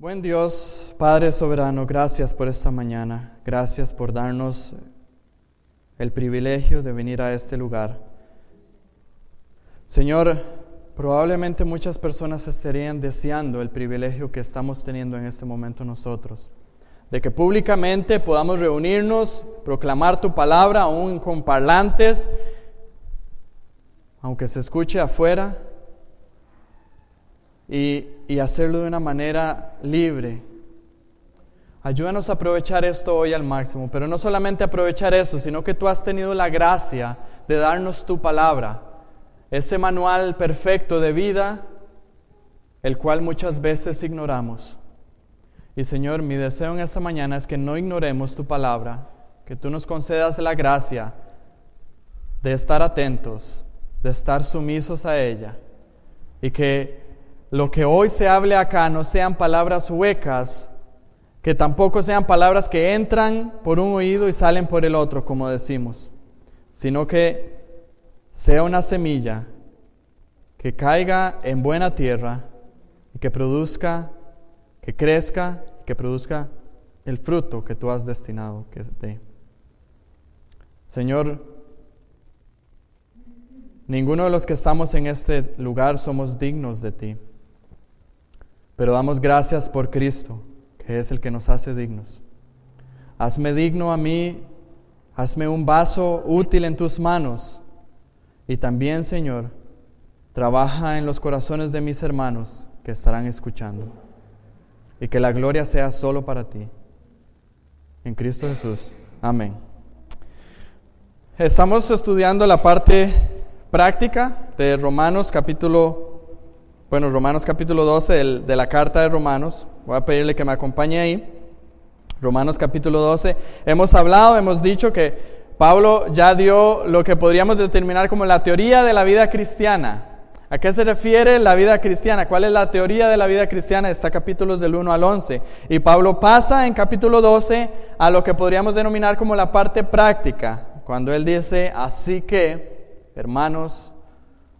Buen Dios, Padre soberano, gracias por esta mañana. Gracias por darnos el privilegio de venir a este lugar. Señor, probablemente muchas personas estarían deseando el privilegio que estamos teniendo en este momento nosotros, de que públicamente podamos reunirnos, proclamar tu palabra aún con parlantes, aunque se escuche afuera, y hacerlo de una manera libre. Ayúdanos a aprovechar esto hoy al máximo, pero no solamente aprovechar esto, sino que tú has tenido la gracia de darnos tu palabra, ese manual perfecto de vida, el cual muchas veces ignoramos. Y Señor, mi deseo en esta mañana es que no ignoremos tu palabra, que tú nos concedas la gracia de estar atentos, de estar sumisos a ella, y que lo que hoy se hable acá no sean palabras huecas, que tampoco sean palabras que entran por un oído y salen por el otro, como decimos, sino que sea una semilla que caiga en buena tierra y que produzca, que crezca, que produzca el fruto que tú has destinado que dé. Señor, ninguno de los que estamos en este lugar somos dignos de ti. Pero damos gracias por Cristo, que es el que nos hace dignos. Hazme digno a mí, hazme un vaso útil en tus manos. Y también, Señor, trabaja en los corazones de mis hermanos que estarán escuchando. Y que la gloria sea solo para ti. En Cristo Jesús. Amén. Estamos estudiando la parte práctica de Romanos capítulo 12 de la carta de Romanos. Voy a pedirle que me acompañe ahí. Romanos capítulo 12. Hemos dicho que Pablo ya dio lo que podríamos determinar como la teoría de la vida cristiana. ¿A qué se refiere la vida cristiana? ¿Cuál es la teoría de la vida cristiana? Está capítulos del 1 al 11. Y Pablo pasa en capítulo 12 a lo que podríamos denominar como la parte práctica. Cuando él dice, así que, hermanos,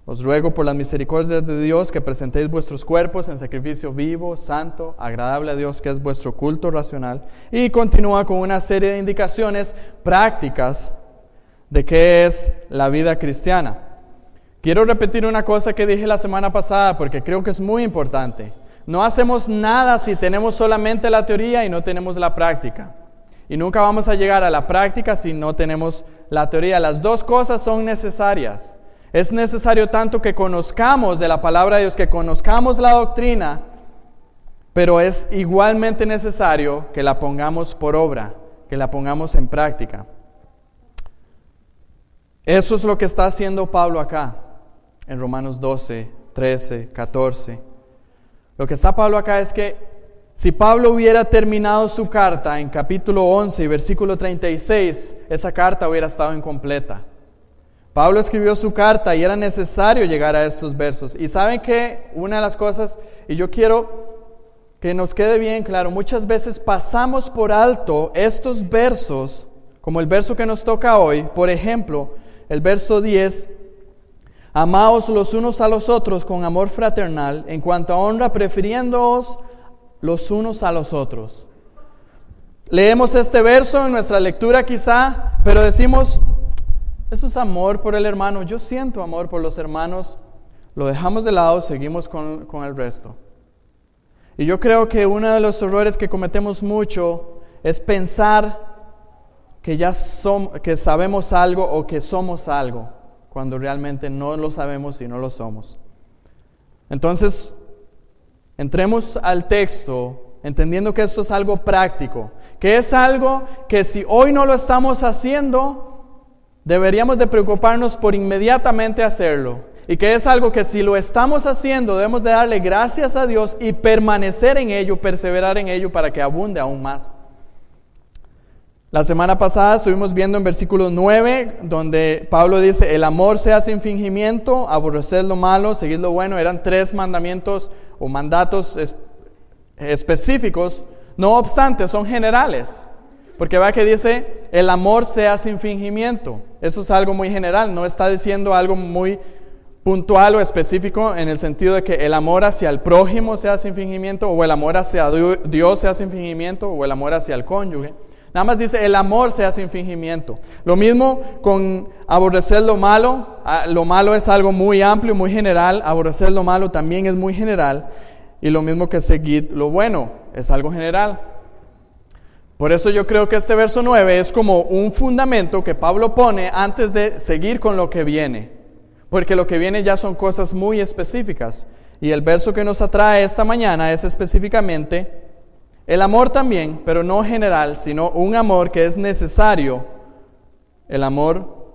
os ruego por las misericordias de Dios que presentéis vuestros cuerpos en sacrificio vivo, santo, agradable a Dios, que es vuestro culto racional. Y continúa con una serie de indicaciones prácticas de qué es la vida cristiana. Quiero repetir una cosa que dije la semana pasada porque creo que es muy importante. No hacemos nada si tenemos solamente la teoría y no tenemos la práctica. Y nunca vamos a llegar a la práctica si no tenemos la teoría. Las dos cosas son necesarias. Es necesario tanto que conozcamos de la palabra de Dios, que conozcamos la doctrina, pero es igualmente necesario que la pongamos por obra, que la pongamos en práctica. Eso es lo que está haciendo Pablo acá, en Romanos 12, 13, 14. Lo que está Pablo acá es que si Pablo hubiera terminado su carta en capítulo 11 y versículo 36, esa carta hubiera estado incompleta. Pablo escribió su carta y era necesario llegar a estos versos. Y saben que una de las cosas, y yo quiero que nos quede bien claro, muchas veces pasamos por alto estos versos, como el verso que nos toca hoy. Por ejemplo, el verso 10, amaos los unos a los otros con amor fraternal, en cuanto a honra, prefiriéndoos los unos a los otros. Leemos este verso en nuestra lectura quizá, pero decimos, eso es amor por el hermano. Yo siento amor por los hermanos. Lo dejamos de lado, seguimos con el resto. Y yo creo que uno de los errores que cometemos mucho es pensar que que sabemos algo o que somos algo, cuando realmente no lo sabemos y no lo somos. Entonces, entremos al texto entendiendo que esto es algo práctico, que es algo que si hoy no lo estamos haciendo, deberíamos de preocuparnos por inmediatamente hacerlo. Y que es algo que si lo estamos haciendo, debemos de darle gracias a Dios y permanecer en ello, perseverar en ello para que abunde aún más. La semana pasada estuvimos viendo en versículo 9, donde Pablo dice, el amor sea sin fingimiento, aborreced lo malo, seguid lo bueno. Eran 3 mandamientos o mandatos específicos, no obstante, son generales. Porque vea que dice, el amor sea sin fingimiento. Eso es algo muy general, no está diciendo algo muy puntual o específico en el sentido de que el amor hacia el prójimo sea sin fingimiento, o el amor hacia Dios sea sin fingimiento, o el amor hacia el cónyuge. Nada más dice el amor sea sin fingimiento. Lo mismo con aborrecer lo malo. Lo malo es algo muy amplio, muy general. Aborrecer lo malo también es muy general. Y lo mismo que seguir lo bueno es algo general. Por eso yo creo que este verso 9 es como un fundamento que Pablo pone antes de seguir con lo que viene. Porque lo que viene ya son cosas muy específicas. Y el verso que nos atrae esta mañana es específicamente el amor también, pero no general, sino un amor que es necesario, el amor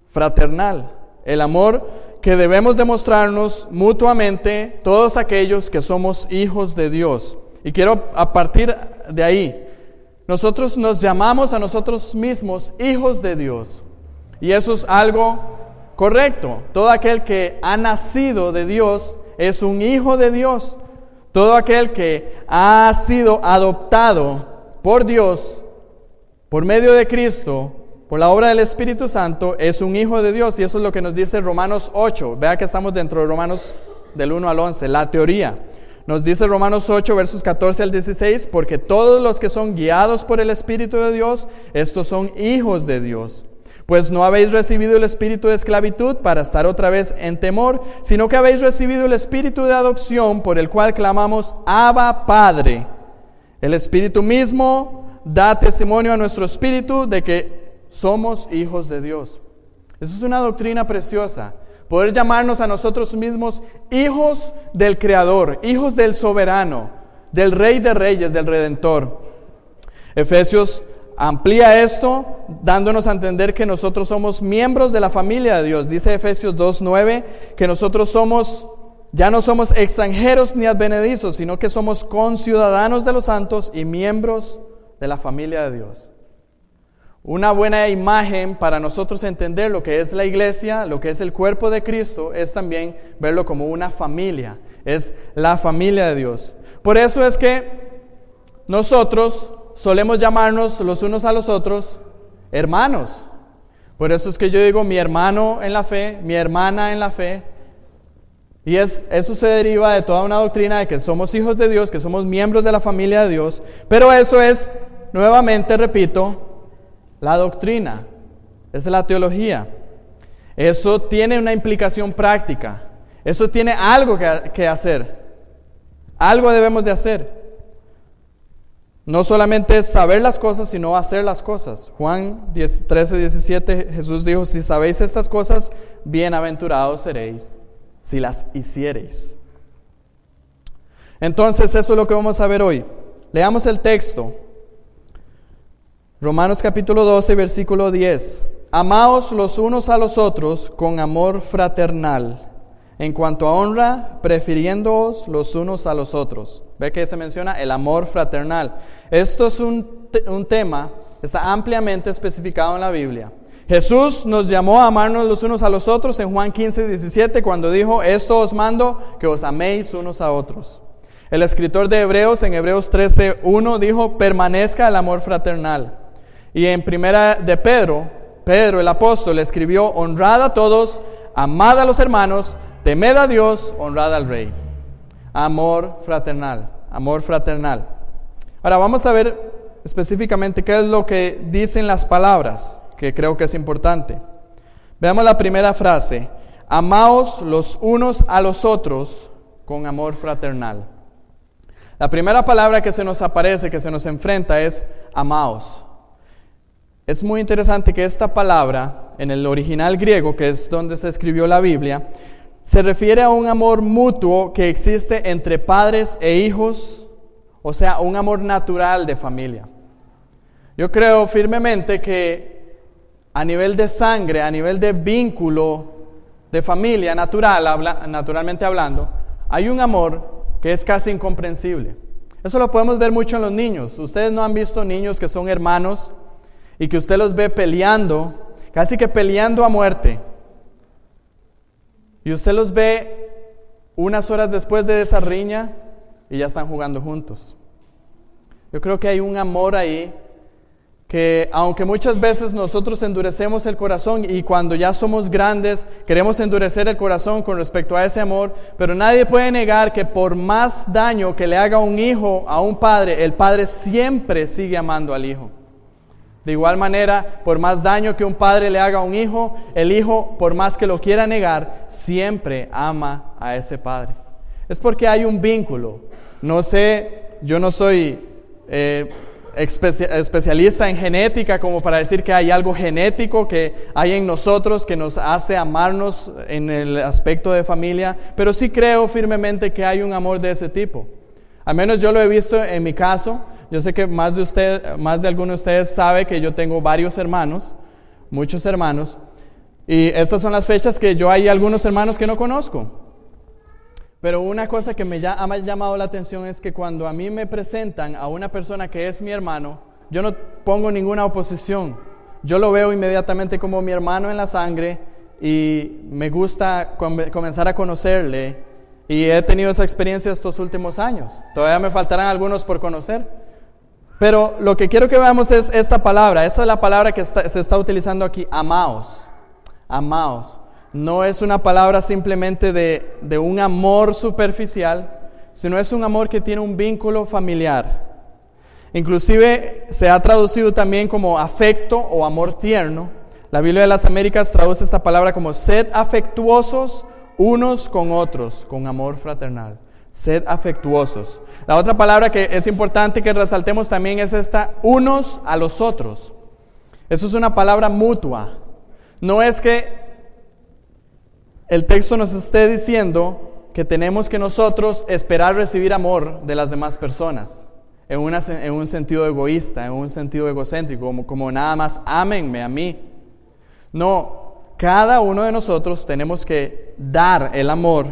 fraternal, el amor que debemos demostrarnos mutuamente todos aquellos que somos hijos de Dios. Y quiero a partir de ahí, nosotros nos llamamos a nosotros mismos hijos de Dios, y eso es algo correcto. Todo aquel que ha nacido de Dios es un hijo de Dios. Todo aquel que ha sido adoptado por Dios, por medio de Cristo, por la obra del Espíritu Santo, es un hijo de Dios. Y eso es lo que nos dice Romanos 8. Vea que estamos dentro de Romanos del 1 al 11, la teoría. Nos dice Romanos 8, versos 14 al 16, porque todos los que son guiados por el Espíritu de Dios, estos son hijos de Dios. Pues no habéis recibido el espíritu de esclavitud para estar otra vez en temor, sino que habéis recibido el espíritu de adopción por el cual clamamos, Abba, Padre. El Espíritu mismo da testimonio a nuestro espíritu de que somos hijos de Dios. Eso es una doctrina preciosa. Poder llamarnos a nosotros mismos hijos del Creador, hijos del Soberano, del Rey de Reyes, del Redentor. Efesios amplía esto dándonos a entender que nosotros somos miembros de la familia de Dios. Dice Efesios 2:9 que nosotros ya no somos extranjeros ni advenedizos, sino que somos conciudadanos de los santos y miembros de la familia de Dios. Una buena imagen para nosotros entender lo que es la iglesia, lo que es el cuerpo de Cristo, es también verlo como una familia. Es la familia de Dios. Por eso es que nosotros solemos llamarnos los unos a los otros hermanos. Por eso es que yo digo mi hermano en la fe, mi hermana en la fe. Y eso se deriva de toda una doctrina de que somos hijos de Dios, que somos miembros de la familia de Dios. Pero eso es, nuevamente repito, la doctrina, es la teología. Eso tiene una implicación práctica. Eso tiene algo que hacer. Algo debemos de hacer. No solamente saber las cosas, sino hacer las cosas. Juan 13:17, Jesús dijo, si sabéis estas cosas, bienaventurados seréis si las hiciereis. Entonces, esto es lo que vamos a ver hoy. Leamos el texto. Romanos capítulo 12, versículo 10. Amaos los unos a los otros con amor fraternal. En cuanto a honra, prefiriéndoos los unos a los otros. Ve que se menciona el amor fraternal. Esto es un tema, está ampliamente especificado en la Biblia. Jesús nos llamó a amarnos los unos a los otros en Juan 15:17, cuando dijo, esto os mando, que os améis unos a otros. El escritor de Hebreos, en Hebreos 13:1, dijo, permanezca el amor fraternal. Y en primera de Pedro el apóstol escribió, honrad a todos, amad a los hermanos, temed a Dios, honrad al Rey. Amor fraternal, amor fraternal. Ahora vamos a ver específicamente qué es lo que dicen las palabras, que creo que es importante. Veamos la primera frase, amaos los unos a los otros con amor fraternal. La primera palabra que se nos aparece, que se nos enfrenta es amaos. Es muy interesante que esta palabra, en el original griego, que es donde se escribió la Biblia, se refiere a un amor mutuo que existe entre padres e hijos, o sea, un amor natural de familia. Yo creo firmemente que a nivel de sangre, a nivel de vínculo de familia naturalmente hablando, hay un amor que es casi incomprensible. Eso lo podemos ver mucho en los niños. Ustedes no han visto niños que son hermanos y que usted los ve peleando, casi que peleando a muerte. Y usted los ve unas horas después de esa riña y ya están jugando juntos. Yo creo que hay un amor ahí que aunque muchas veces nosotros endurecemos el corazón y cuando ya somos grandes queremos endurecer el corazón con respecto a ese amor, pero nadie puede negar que por más daño que le haga un hijo a un padre, el padre siempre sigue amando al hijo. De igual manera, por más daño que un padre le haga a un hijo, el hijo, por más que lo quiera negar, siempre ama a ese padre. Es porque hay un vínculo. No sé, yo no soy especialista en genética como para decir que hay algo genético que hay en nosotros que nos hace amarnos en el aspecto de familia, pero sí creo firmemente que hay un amor de ese tipo. Al menos yo lo he visto en mi caso. Yo sé que más de alguno de ustedes sabe que yo tengo varios hermanos, muchos hermanos, y estas son las fechas que yo hay algunos hermanos que no conozco. Pero una cosa que me ha llamado la atención es que cuando a mí me presentan a una persona que es mi hermano, yo no pongo ninguna oposición. Yo lo veo inmediatamente como mi hermano en la sangre y me gusta comenzar a conocerle. Y he tenido esa experiencia estos últimos años. Todavía me faltarán algunos por conocer. Pero lo que quiero que veamos es esta palabra. Esta es la palabra que se está utilizando aquí, amaos. Amaos. No es una palabra simplemente de un amor superficial, sino es un amor que tiene un vínculo familiar. Inclusive se ha traducido también como afecto o amor tierno. La Biblia de las Américas traduce esta palabra como sed afectuosos unos con otros, con amor fraternal. Sed afectuosos. La otra palabra que es importante que resaltemos también es esta, unos a los otros. Eso es una palabra mutua. No es que el texto nos esté diciendo que tenemos que nosotros esperar recibir amor de las demás personas en un sentido egoísta, en un sentido egocéntrico, como nada más ámenme a mí. No, cada uno de nosotros tenemos que dar el amor,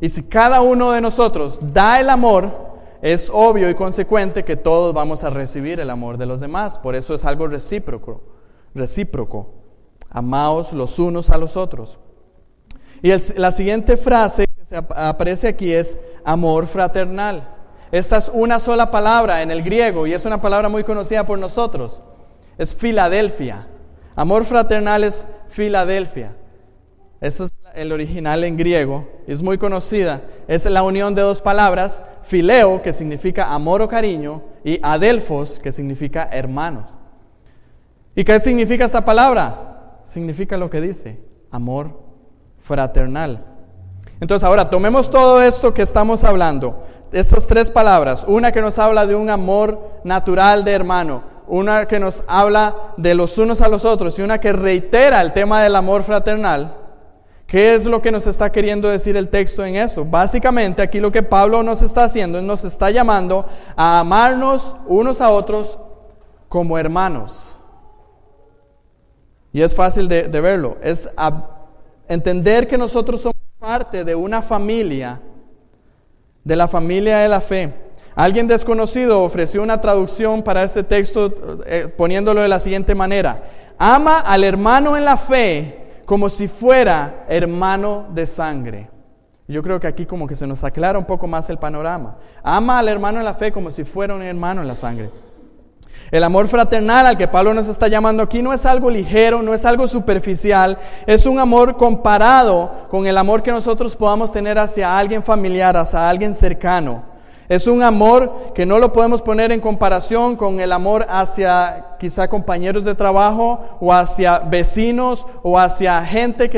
y si cada uno de nosotros da el amor, es obvio y consecuente que todos vamos a recibir el amor de los demás. Por eso es algo recíproco. Amaos los unos a los otros. Y la siguiente frase que aparece aquí es amor fraternal. Esta es una sola palabra en el griego y es una palabra muy conocida por nosotros. Es Filadelfia. Amor fraternal es Filadelfia. Ese es el original en griego. Es muy conocida. Es la unión de dos palabras. Fileo, que significa amor o cariño, y adelphos, que significa hermanos. ¿Y qué significa esta palabra? Significa lo que dice, amor fraternal. Entonces ahora tomemos todo esto que estamos hablando, estas tres palabras, una que nos habla de un amor natural de hermano, una que nos habla de los unos a los otros y una que reitera el tema del amor fraternal. ¿Qué es lo que nos está queriendo decir el texto en eso? Básicamente aquí lo que Pablo nos está haciendo es nos está llamando a amarnos unos a otros como hermanos. Y es fácil de verlo, es entender que nosotros somos parte de una familia, de la familia de la fe. Alguien desconocido ofreció una traducción para este texto poniéndolo de la siguiente manera: ama al hermano en la fe como si fuera hermano de sangre. Yo creo que aquí como que se nos aclara un poco más el panorama. Ama al hermano en la fe como si fuera un hermano en la sangre. El amor fraternal al que Pablo nos está llamando aquí no es algo ligero, no es algo superficial, es un amor comparado con el amor que nosotros podamos tener hacia alguien familiar, hacia alguien cercano. Es un amor que no lo podemos poner en comparación con el amor hacia quizá compañeros de trabajo o hacia vecinos o hacia gente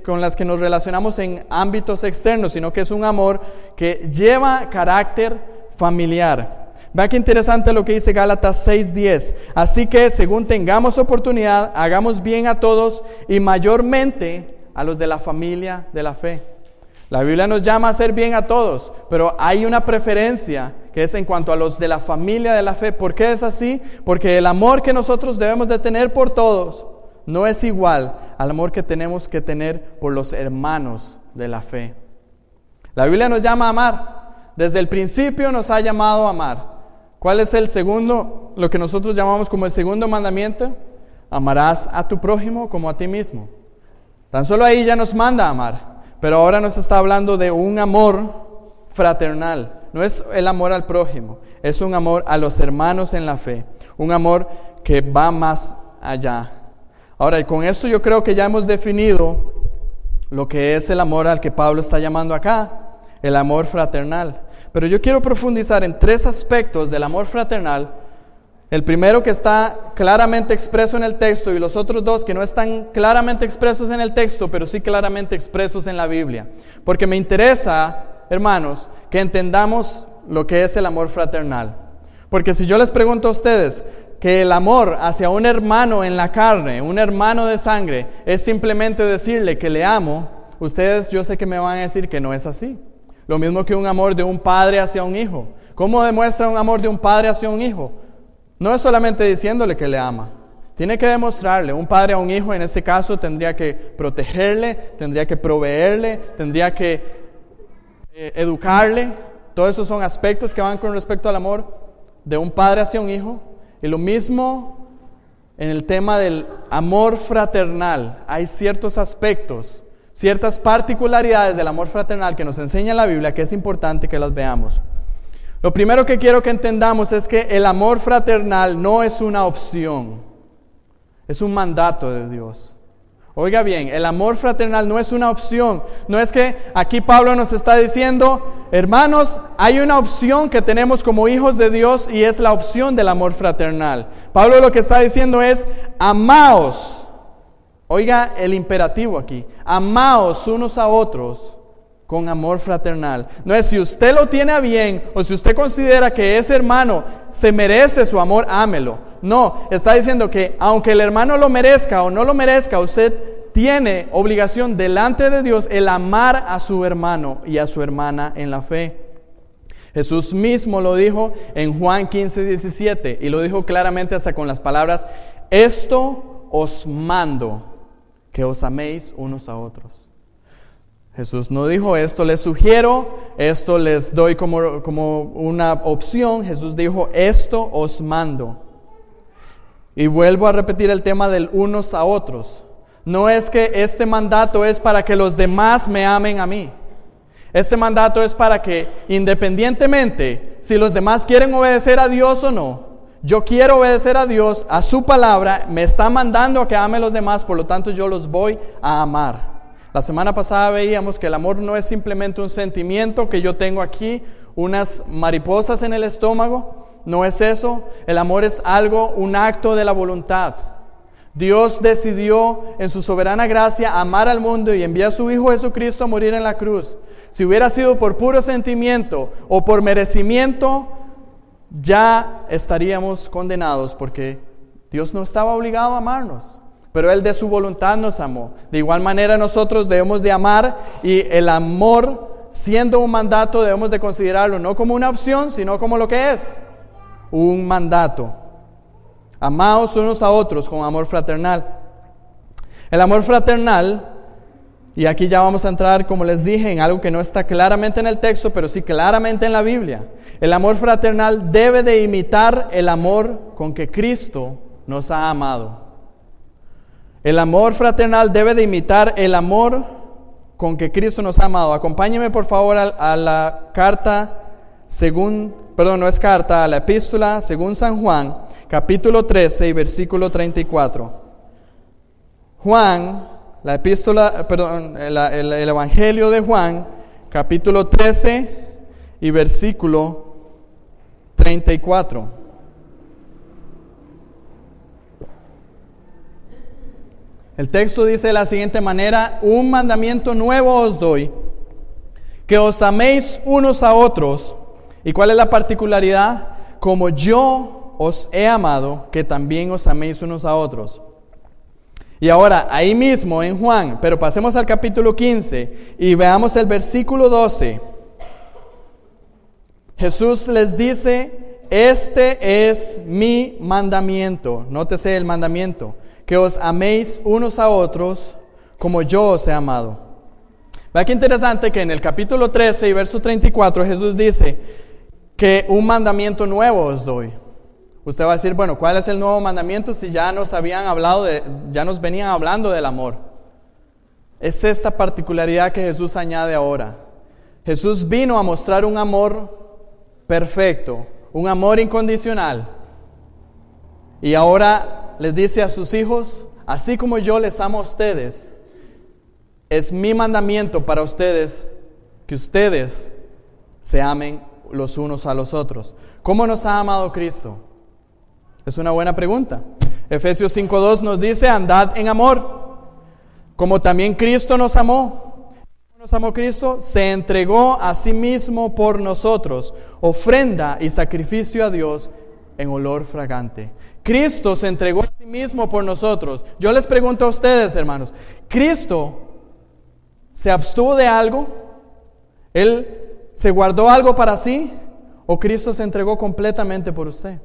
con las que nos relacionamos en ámbitos externos, sino que es un amor que lleva carácter familiar. Vean qué interesante lo que dice Gálatas 6:10. Así que según tengamos oportunidad, hagamos bien a todos y mayormente a los de la familia de la fe. La Biblia nos llama a hacer bien a todos, pero hay una preferencia que es en cuanto a los de la familia de la fe. ¿Por qué es así? Porque el amor que nosotros debemos de tener por todos no es igual al amor que tenemos que tener por los hermanos de la fe. La Biblia nos llama a amar. Desde el principio nos ha llamado a amar. ¿Cuál es el segundo, lo que nosotros llamamos como el segundo mandamiento? Amarás a tu prójimo como a ti mismo. Tan solo ahí ya nos manda a amar. Pero ahora nos está hablando de un amor fraternal. No es el amor al prójimo, es un amor a los hermanos en la fe. Un amor que va más allá. Ahora, y con esto yo creo que ya hemos definido lo que es el amor al que Pablo está llamando acá, el amor fraternal. Pero yo quiero profundizar en 3 aspectos del amor fraternal. El primero que está claramente expreso en el texto y los otros 2 que no están claramente expresos en el texto, pero sí claramente expresos en la Biblia. Porque me interesa, hermanos, que entendamos lo que es el amor fraternal. Porque si yo les pregunto a ustedes que el amor hacia un hermano en la carne, un hermano de sangre, es simplemente decirle que le amo, ustedes yo sé que me van a decir que no es así. Lo mismo que un amor de un padre hacia un hijo. ¿Cómo demuestra un amor de un padre hacia un hijo? No es solamente diciéndole que le ama. Tiene que demostrarle. Un padre a un hijo en este caso tendría que protegerle, tendría que proveerle, tendría que educarle. Todos esos son aspectos que van con respecto al amor de un padre hacia un hijo. Y lo mismo en el tema del amor fraternal. Hay ciertos aspectos, ciertas particularidades del amor fraternal que nos enseña la Biblia que es importante que las veamos. Lo primero que quiero que entendamos es que el amor fraternal no es una opción, es un mandato de Dios. Oiga bien, el amor fraternal no es una opción. No es que aquí Pablo nos está diciendo, hermanos, hay una opción que tenemos como hijos de Dios y es la opción del amor fraternal. Pablo lo que está diciendo es, amaos. Oiga el imperativo aquí, amaos unos a otros con amor fraternal. No es si usted lo tiene a bien o si usted considera que ese hermano se merece su amor, ámelo. No, está diciendo que aunque el hermano lo merezca o no lo merezca, usted tiene obligación delante de Dios el amar a su hermano y a su hermana en la fe. Jesús mismo lo dijo en Juan 15:17 y lo dijo claramente hasta con las palabras, esto os mando, que os améis unos a otros. Jesús no dijo esto les sugiero, esto les doy como una opción. Jesús dijo esto os mando. Y vuelvo a repetir el tema del unos a otros. No es que este mandato es para que los demás me amen a mí. Este mandato es para que independientemente si los demás quieren obedecer a Dios o no, yo quiero obedecer a Dios, a su palabra, me está mandando a que ame a los demás, por lo tanto yo los voy a amar. La semana pasada veíamos que el amor no es simplemente un sentimiento que yo tengo aquí, unas mariposas en el estómago. No es eso. El amor es algo, un acto de la voluntad. Dios decidió en su soberana gracia amar al mundo y enviar a su Hijo Jesucristo a morir en la cruz. Si hubiera sido por puro sentimiento o por merecimiento, ya estaríamos condenados porque Dios no estaba obligado a amarnos. Pero Él de su voluntad nos amó. De igual manera nosotros debemos de amar y el amor, siendo un mandato, debemos de considerarlo no como una opción, sino como lo que es, un mandato. Amaos unos a otros con amor fraternal. El amor fraternal, y aquí ya vamos a entrar, como les dije, en algo que no está claramente en el texto, pero sí claramente en la Biblia. El amor fraternal debe de imitar el amor con que Cristo nos ha amado. El amor fraternal debe de imitar el amor con que Cristo nos ha amado. Acompáñeme por favor a la carta a la epístola según San Juan, capítulo 13 y versículo 34. Juan, el Evangelio de Juan, capítulo 13 y versículo 34. El texto dice de la siguiente manera: un mandamiento nuevo os doy, que os améis unos a otros. ¿Y cuál es la particularidad? Como yo os he amado, que también os améis unos a otros. Y ahora, ahí mismo en Juan, pero pasemos al capítulo 15 y veamos el versículo 12. Jesús les dice, este es mi mandamiento. Nótese el mandamiento. Que os améis unos a otros como yo os he amado. Vea qué interesante que en el capítulo 13 y verso 34 Jesús dice que un mandamiento nuevo os doy. Usted va a decir, bueno, ¿cuál es el nuevo mandamiento si ya nos venían hablando del amor? Es esta particularidad que Jesús añade ahora. Jesús vino a mostrar un amor perfecto, un amor incondicional. Y ahora les dice a sus hijos, así como yo les amo a ustedes, es mi mandamiento para ustedes que ustedes se amen los unos a los otros. ¿Cómo nos ha amado Cristo? Es una buena pregunta. Efesios 5:2 nos dice, andad en amor, como también Cristo nos amó. ¿Cómo nos amó Cristo? Se entregó a sí mismo por nosotros, ofrenda y sacrificio a Dios en olor fragante. Cristo se entregó a sí mismo por nosotros. Yo les pregunto a ustedes, hermanos, ¿Cristo se abstuvo de algo? ¿Él se guardó algo para sí? ¿O Cristo se entregó completamente por usted?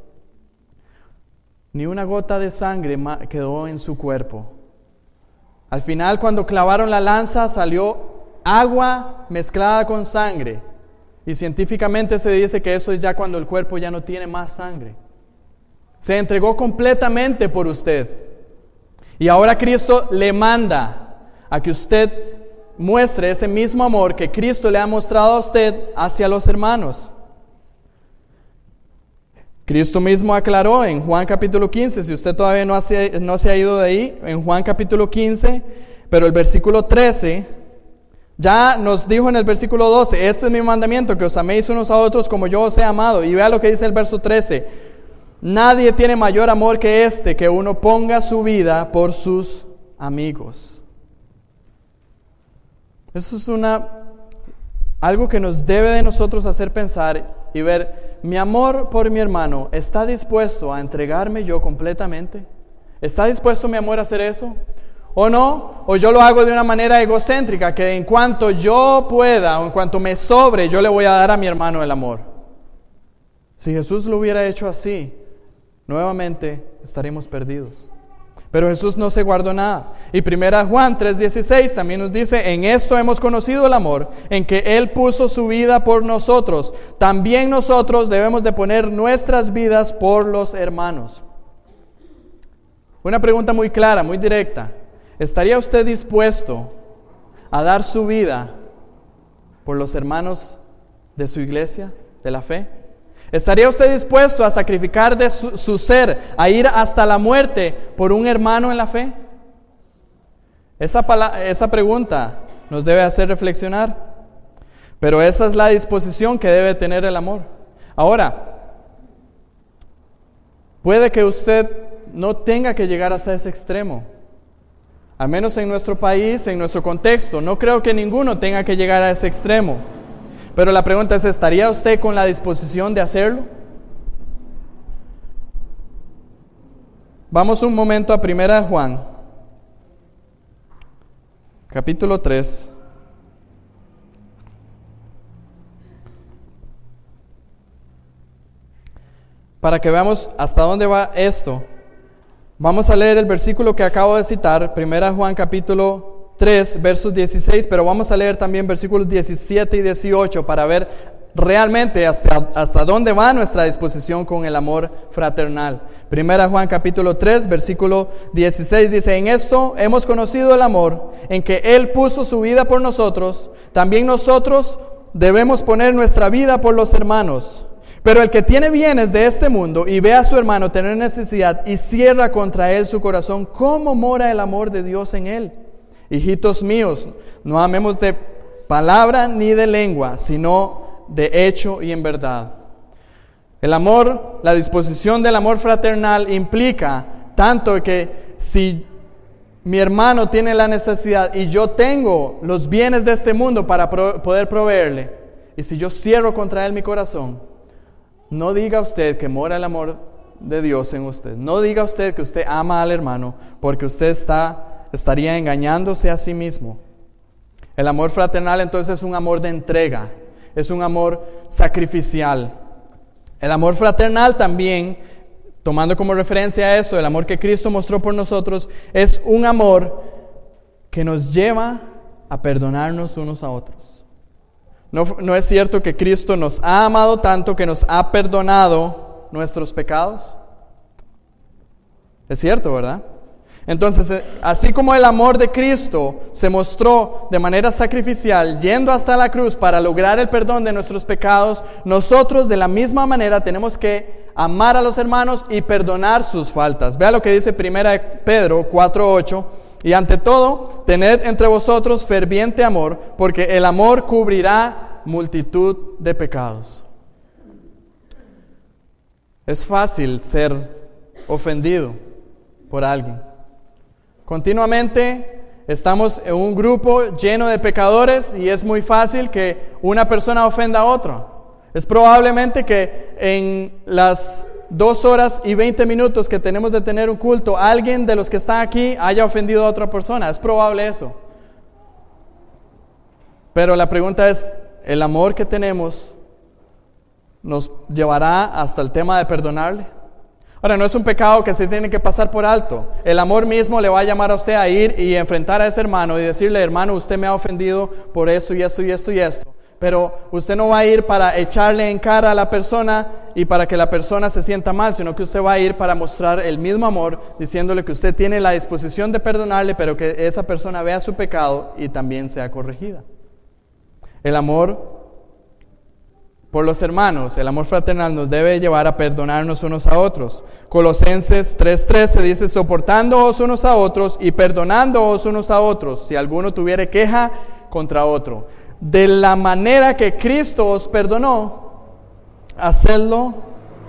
Ni una gota de sangre quedó en su cuerpo. Al final, cuando clavaron la lanza, salió agua mezclada con sangre. Y científicamente se dice que eso es ya cuando el cuerpo ya no tiene más sangre. Se entregó completamente por usted. Y ahora Cristo le manda a que usted muestre ese mismo amor que Cristo le ha mostrado a usted hacia los hermanos. Cristo mismo aclaró en Juan capítulo 15, si usted todavía no se ha ido de ahí, en Juan capítulo 15, pero el versículo 13, ya nos dijo en el versículo 12, este es mi mandamiento, que os améis unos a otros como yo os he amado. Y vea lo que dice el verso 13, nadie tiene mayor amor que este, que uno ponga su vida por sus amigos. Eso es algo que nos debe de nosotros hacer pensar y ver, mi amor por mi hermano, ¿está dispuesto a entregarme yo completamente? ¿Está dispuesto mi amor a hacer eso? ¿O no? ¿O yo lo hago de una manera egocéntrica, que en cuanto yo pueda o en cuanto me sobre, yo le voy a dar a mi hermano el amor? Si Jesús lo hubiera hecho así, nuevamente estaríamos perdidos. Pero Jesús no se guardó nada. Y 1 Juan 3:16 también nos dice, en esto hemos conocido el amor, en que Él puso su vida por nosotros. También nosotros debemos de poner nuestras vidas por los hermanos. Una pregunta muy clara, muy directa. ¿Estaría usted dispuesto a dar su vida por los hermanos de su iglesia, de la fe? ¿Estaría usted dispuesto a sacrificar de su ser, a ir hasta la muerte por un hermano en la fe? Esa pregunta nos debe hacer reflexionar. Pero esa es la disposición que debe tener el amor. Ahora, puede que usted no tenga que llegar hasta ese extremo. Al menos en nuestro país, en nuestro contexto, no creo que ninguno tenga que llegar a ese extremo. Pero la pregunta es, ¿estaría usted con la disposición de hacerlo? Vamos un momento a 1 Juan, capítulo 3. Para que veamos hasta dónde va esto, vamos a leer el versículo que acabo de citar, 1 Juan capítulo 3, versos 16, pero vamos a leer también versículos 17 y 18 para ver realmente hasta dónde va nuestra disposición con el amor fraternal. 1 Juan capítulo 3, versículo 16 dice, en esto hemos conocido el amor, en que Él puso su vida por nosotros, también nosotros debemos poner nuestra vida por los hermanos. Pero el que tiene bienes de este mundo y ve a su hermano tener necesidad y cierra contra él su corazón, ¿cómo mora el amor de Dios en él? Hijitos míos, no amemos de palabra ni de lengua, sino de hecho y en verdad. El amor, la disposición del amor fraternal implica tanto que si mi hermano tiene la necesidad y yo tengo los bienes de este mundo para poder proveerle, y si yo cierro contra él mi corazón, no diga usted que mora el amor de Dios en usted. No diga usted que usted ama al hermano, porque usted estaría engañándose a sí mismo. El amor fraternal entonces es un amor de entrega, es un amor sacrificial. El amor fraternal también, tomando como referencia a esto, el amor que Cristo mostró por nosotros, es un amor que nos lleva a perdonarnos unos a otros. ¿No es cierto que Cristo nos ha amado tanto que nos ha perdonado nuestros pecados? Es cierto, ¿verdad? Entonces, así como el amor de Cristo se mostró de manera sacrificial, yendo hasta la cruz para lograr el perdón de nuestros pecados, nosotros de la misma manera tenemos que amar a los hermanos y perdonar sus faltas. Vea lo que dice 1 Pedro 4:8. Y ante todo, tened entre vosotros ferviente amor, porque el amor cubrirá multitud de pecados. Es fácil ser ofendido por alguien. Continuamente estamos en un grupo lleno de pecadores y es muy fácil que una persona ofenda a otra. Es probablemente que en las 2 horas y 20 minutos que tenemos de tener un culto, alguien de los que están aquí haya ofendido a otra persona. Es probable eso. Pero la pregunta es, ¿el amor que tenemos nos llevará hasta el tema de perdonarle? Ahora, no es un pecado que se tiene que pasar por alto. El amor mismo le va a llamar a usted a ir y enfrentar a ese hermano y decirle, hermano, usted me ha ofendido por esto y esto y esto y esto. Pero usted no va a ir para echarle en cara a la persona y para que la persona se sienta mal, sino que usted va a ir para mostrar el mismo amor, diciéndole que usted tiene la disposición de perdonarle, pero que esa persona vea su pecado y también sea corregida. El amor por los hermanos, el amor fraternal nos debe llevar a perdonarnos unos a otros. Colosenses 3:13 dice, soportándoos unos a otros y perdonándoos unos a otros, si alguno tuviere queja contra otro. De la manera que Cristo os perdonó, hacedlo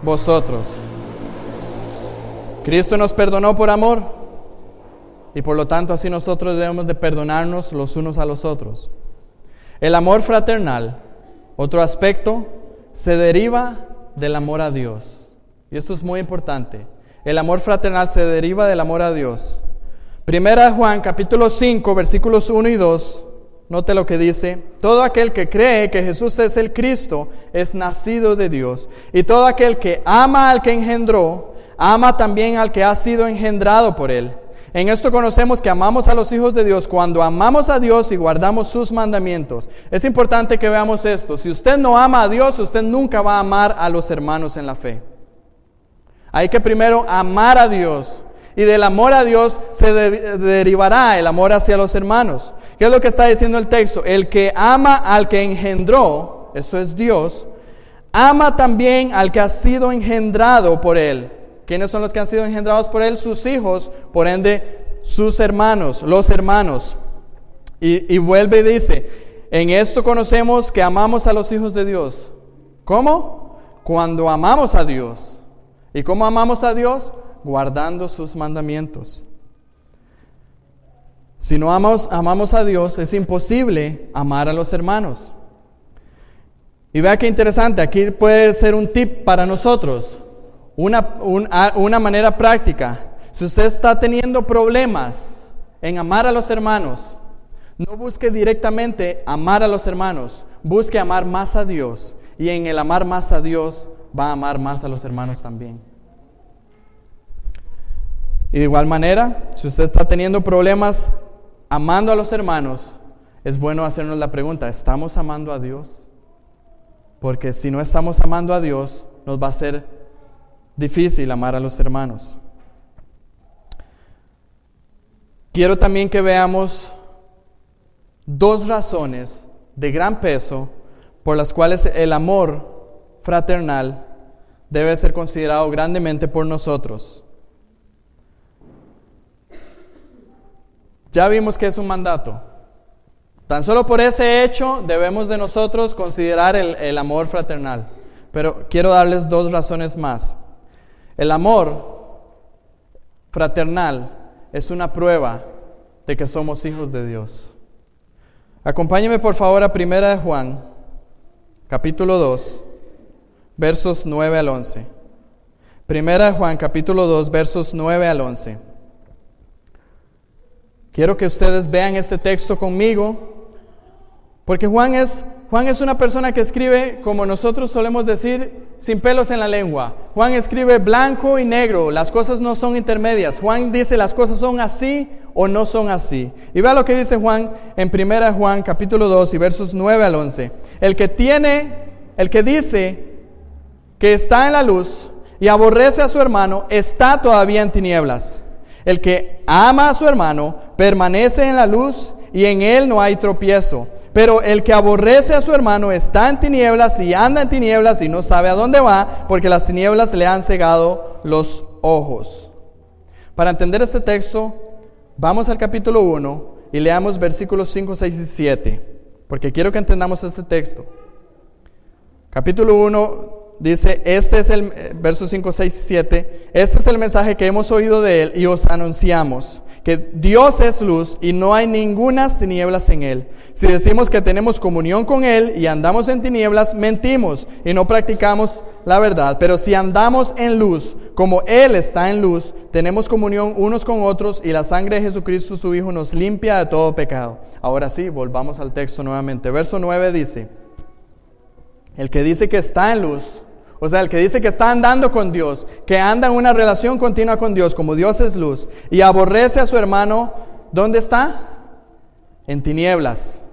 vosotros. Cristo nos perdonó por amor y por lo tanto así nosotros debemos de perdonarnos los unos a los otros. El amor fraternal, otro aspecto, se deriva del amor a Dios. Y esto es muy importante. El amor fraternal se deriva del amor a Dios. Primera de Juan, capítulo 5, versículos 1 y 2. Note lo que dice, todo aquel que cree que Jesús es el Cristo es nacido de Dios, y todo aquel que ama al que engendró, ama también al que ha sido engendrado por él. En esto conocemos que amamos a los hijos de Dios cuando amamos a Dios y guardamos sus mandamientos. Es importante que veamos esto, si usted no ama a Dios, usted nunca va a amar a los hermanos en la fe. Hay que primero amar a Dios, y del amor a Dios se derivará el amor hacia los hermanos. ¿Qué es lo que está diciendo el texto? El que ama al que engendró, eso es Dios, ama también al que ha sido engendrado por él. ¿Quiénes son los que han sido engendrados por él? Sus hijos, por ende sus hermanos, los hermanos. Y vuelve y dice, en esto conocemos que amamos a los hijos de Dios. ¿Cómo? Cuando amamos a Dios. ¿Y cómo amamos a Dios? Guardando sus mandamientos. Si no amamos a Dios, es imposible amar a los hermanos. Y vea qué interesante, aquí puede ser un tip para nosotros, una manera práctica. Si usted está teniendo problemas en amar a los hermanos, no busque directamente amar a los hermanos, busque amar más a Dios. Y en el amar más a Dios, va a amar más a los hermanos también. Y de igual manera, si usted está teniendo problemas amando a los hermanos, es bueno hacernos la pregunta, ¿estamos amando a Dios? Porque si no estamos amando a Dios, nos va a ser difícil amar a los hermanos. Quiero también que veamos 2 razones de gran peso por las cuales el amor fraternal debe ser considerado grandemente por nosotros. Ya vimos que es un mandato. Tan solo por ese hecho debemos de nosotros considerar el amor fraternal. Pero quiero darles 2 razones más. El amor fraternal es una prueba de que somos hijos de Dios. Acompáñeme por favor a 1 de Juan, capítulo 2, versos 9 al 11. 1 de Juan, capítulo 2, versos 9 al 11. Quiero que ustedes vean este texto conmigo, porque Juan es una persona que escribe, como nosotros solemos decir, sin pelos en la lengua. Juan escribe blanco y negro, las cosas no son intermedias. Juan dice las cosas son así o no son así. Y vea lo que dice Juan en 1 Juan capítulo 2 y versos 9 al 11. El que dice que está en la luz y aborrece a su hermano, está todavía en tinieblas. El que ama a su hermano permanece en la luz y en él no hay tropiezo. Pero el que aborrece a su hermano está en tinieblas y anda en tinieblas y no sabe a dónde va, porque las tinieblas le han cegado los ojos. Para entender este texto, vamos al capítulo 1 y leamos versículos 5, 6 y 7, porque quiero que entendamos este texto. Capítulo 1 dice, este es el versos 5, 6 y 7, este es el mensaje que hemos oído de él y os anunciamos, que Dios es luz y no hay ningunas tinieblas en él. Si decimos que tenemos comunión con él y andamos en tinieblas, mentimos y no practicamos la verdad. Pero si andamos en luz, como él está en luz, tenemos comunión unos con otros y la sangre de Jesucristo su Hijo nos limpia de todo pecado. Ahora sí, volvamos al texto nuevamente. Verso 9 dice, el que dice que está en luz, o sea, el que dice que está andando con Dios, que anda en una relación continua con Dios, como Dios es luz, y aborrece a su hermano, ¿dónde está? En tinieblas.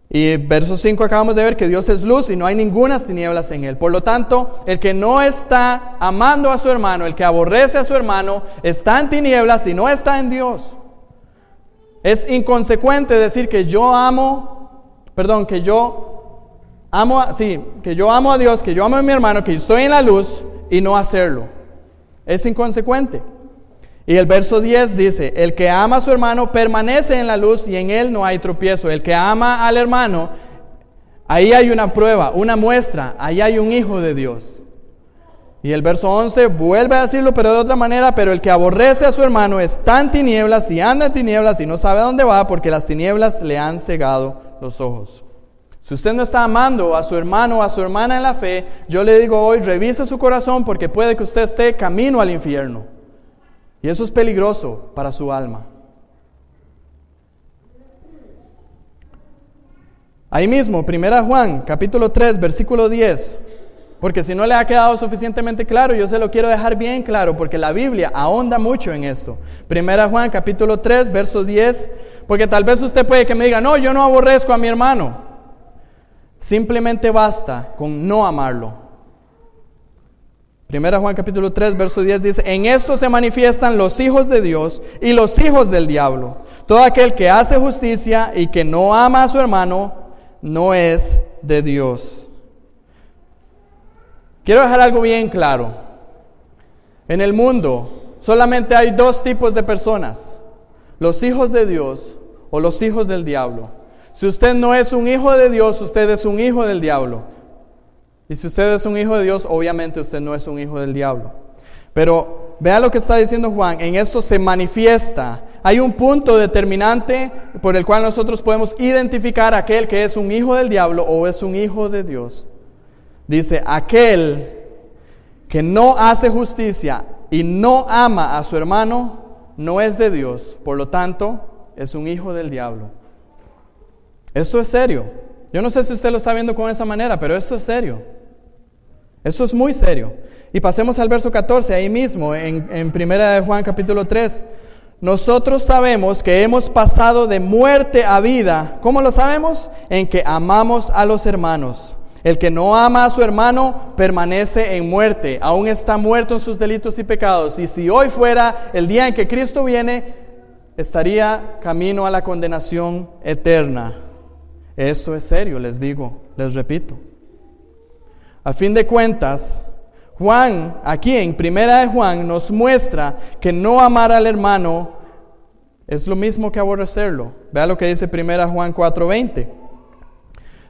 Y verso 5 acabamos de ver que Dios es luz y no hay ninguna tinieblas en él. Por lo tanto, el que no está amando a su hermano, el que aborrece a su hermano, está en tinieblas y no está en Dios. Es inconsecuente decir que yo amo a Dios, que yo amo a mi hermano, que yo estoy en la luz y no hacerlo. Es inconsecuente. Y el verso 10 dice, el que ama a su hermano permanece en la luz y en él no hay tropiezo. El que ama al hermano, ahí hay una prueba, una muestra, ahí hay un hijo de Dios. Y el verso 11 vuelve a decirlo, pero de otra manera, pero el que aborrece a su hermano está en tinieblas y anda en tinieblas y no sabe a dónde va, porque las tinieblas le han cegado los ojos. Si usted no está amando a su hermano o a su hermana en la fe, yo le digo hoy, revise su corazón porque puede que usted esté camino al infierno. Y eso es peligroso para su alma. Ahí mismo, 1 Juan, capítulo 3, versículo 10. Porque si no le ha quedado suficientemente claro, yo se lo quiero dejar bien claro, porque la Biblia ahonda mucho en esto. 1 Juan, capítulo 3, verso 10. Porque tal vez usted puede que me diga, no, yo no aborrezco a mi hermano. Simplemente basta con no amarlo. 1 Juan capítulo 3, verso 10 dice, en esto se manifiestan los hijos de Dios y los hijos del diablo. Todo aquel que hace justicia y que no ama a su hermano, no es de Dios. Quiero dejar algo bien claro. En el mundo solamente hay dos tipos de personas, los hijos de Dios o los hijos del diablo. Si usted no es un hijo de Dios, usted es un hijo del diablo. Y si usted es un hijo de Dios, obviamente usted no es un hijo del diablo. Pero vea lo que está diciendo Juan, en esto se manifiesta. Hay un punto determinante por el cual nosotros podemos identificar a aquel que es un hijo del diablo o es un hijo de Dios. Dice, aquel que no hace justicia y no ama a su hermano, no es de Dios. Por lo tanto, es un hijo del diablo. Esto es serio. Yo no sé si usted lo está viendo con esa manera, pero esto es serio. Esto es muy serio. Y pasemos al verso 14, ahí mismo, en 1 Juan capítulo 3. Nosotros sabemos que hemos pasado de muerte a vida. ¿Cómo lo sabemos? En que amamos a los hermanos. El que no ama a su hermano permanece en muerte. Aún está muerto en sus delitos y pecados. Y si hoy fuera el día en que Cristo viene, estaría camino a la condenación eterna. Esto es serio, les digo, les repito. A fin de cuentas, Juan, aquí en 1 Juan, nos muestra que no amar al hermano es lo mismo que aborrecerlo. Vea lo que dice 1 Juan 4:20.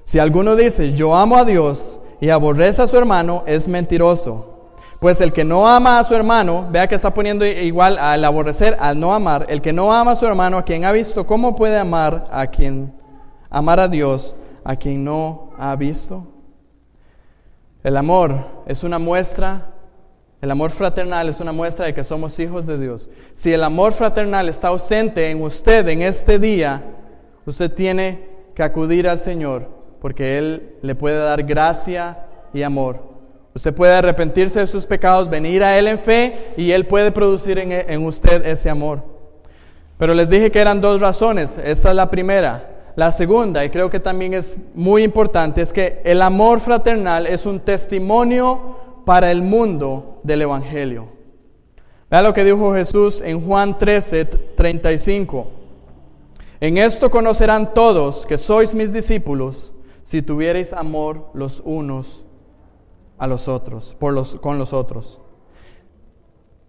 Si alguno dice, yo amo a Dios y aborrece a su hermano, es mentiroso. Pues el que no ama a su hermano, vea que está poniendo igual al aborrecer, al no amar. El que no ama a su hermano, a quien ha visto, ¿cómo puede amar a Dios, a quien no ha visto? El amor es una muestra, el amor fraternal es una muestra de que somos hijos de Dios. Si el amor fraternal está ausente en usted en este día, usted tiene que acudir al Señor, porque Él le puede dar gracia y amor. Usted puede arrepentirse de sus pecados, venir a Él en fe, y Él puede producir en usted ese amor. Pero les dije que eran dos razones, esta es la primera. La segunda, y creo que también es muy importante, es que el amor fraternal es un testimonio para el mundo del Evangelio. Vea lo que dijo Jesús en Juan 13:35. En esto conocerán todos que sois mis discípulos, si tuviereis amor los unos a los otros, con los otros.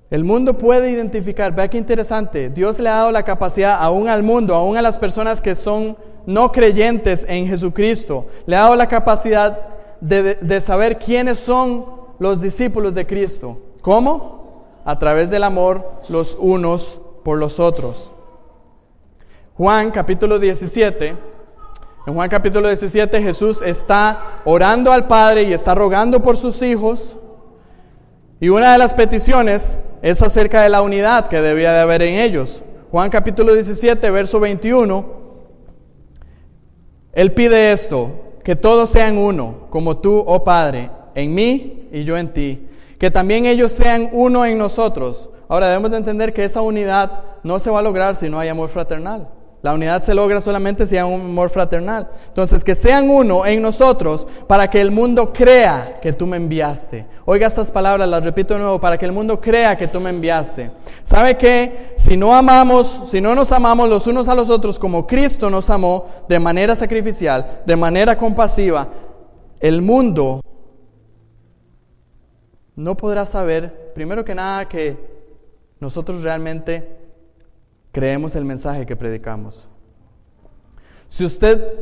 El mundo puede identificar, vea qué interesante, Dios le ha dado la capacidad aún al mundo, aún a las personas que son no creyentes en Jesucristo, le ha dado la capacidad de saber quiénes son los discípulos de Cristo. ¿Cómo? A través del amor los unos por los otros. Juan capítulo 17, en Juan capítulo 17 Jesús está orando al Padre y está rogando por sus hijos, y una de las peticiones es acerca de la unidad que debía de haber en ellos. Juan capítulo 17, verso 21, Él pide esto: que todos sean uno, como tú, oh Padre, en mí y yo en ti, que también ellos sean uno en nosotros. Ahora debemos de entender que esa unidad no se va a lograr si no hay amor fraternal. La unidad se logra solamente si hay un amor fraternal. Entonces, que sean uno en nosotros para que el mundo crea que tú me enviaste. Oiga estas palabras, las repito de nuevo: para que el mundo crea que tú me enviaste. ¿Sabe qué? Si no nos amamos los unos a los otros como Cristo nos amó, de manera sacrificial, de manera compasiva, el mundo no podrá saber, primero que nada, que nosotros realmente creemos el mensaje que predicamos. Si usted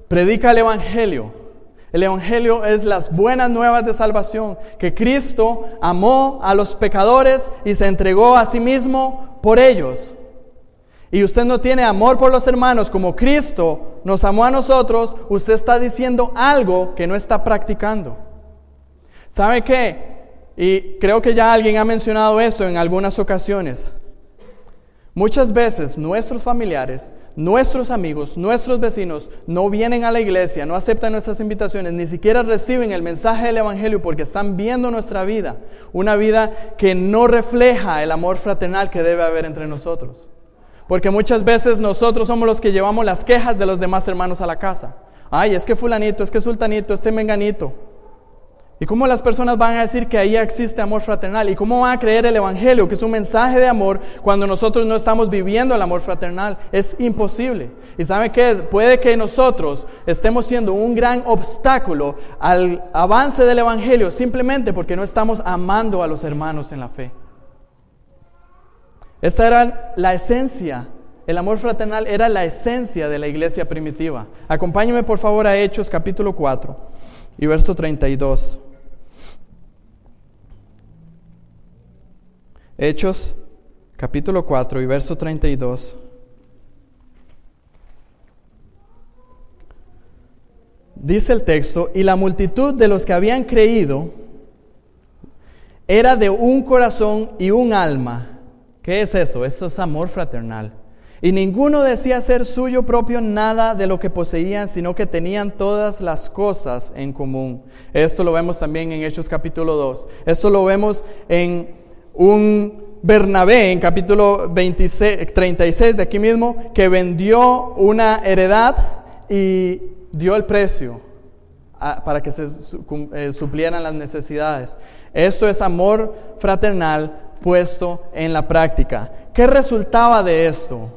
predica el Evangelio es las buenas nuevas de salvación, que Cristo amó a los pecadores y se entregó a sí mismo por ellos. Y usted no tiene amor por los hermanos como Cristo nos amó a nosotros, usted está diciendo algo que no está practicando. ¿Sabe qué? Y creo que ya alguien ha mencionado esto en algunas ocasiones. Muchas veces nuestros familiares, nuestros amigos, nuestros vecinos no vienen a la iglesia, no aceptan nuestras invitaciones, ni siquiera reciben el mensaje del Evangelio porque están viendo nuestra vida, una vida que no refleja el amor fraternal que debe haber entre nosotros. Porque muchas veces nosotros somos los que llevamos las quejas de los demás hermanos a la casa. Ay, es que fulanito, es que sultanito, este menganito. ¿Y cómo las personas van a decir que ahí existe amor fraternal? ¿Y cómo van a creer el Evangelio, que es un mensaje de amor, cuando nosotros no estamos viviendo el amor fraternal? Es imposible. ¿Y saben qué? Puede que nosotros estemos siendo un gran obstáculo al avance del Evangelio, simplemente porque no estamos amando a los hermanos en la fe. Esta era la esencia. El amor fraternal era la esencia de la iglesia primitiva. Acompáñenme por favor a Hechos capítulo 4 y verso 32. Hechos, capítulo 4 y verso 32. Dice el texto: y la multitud de los que habían creído era de un corazón y un alma. ¿Qué es eso? Eso es amor fraternal. Y ninguno decía ser suyo propio nada de lo que poseían, sino que tenían todas las cosas en común. Esto lo vemos también en Hechos capítulo 2. Esto lo vemos en un Bernabé, en capítulo 36 de aquí mismo, que vendió una heredad y dio el precio para que se suplieran las necesidades. Esto es amor fraternal puesto en la práctica. ¿Qué resultaba de esto?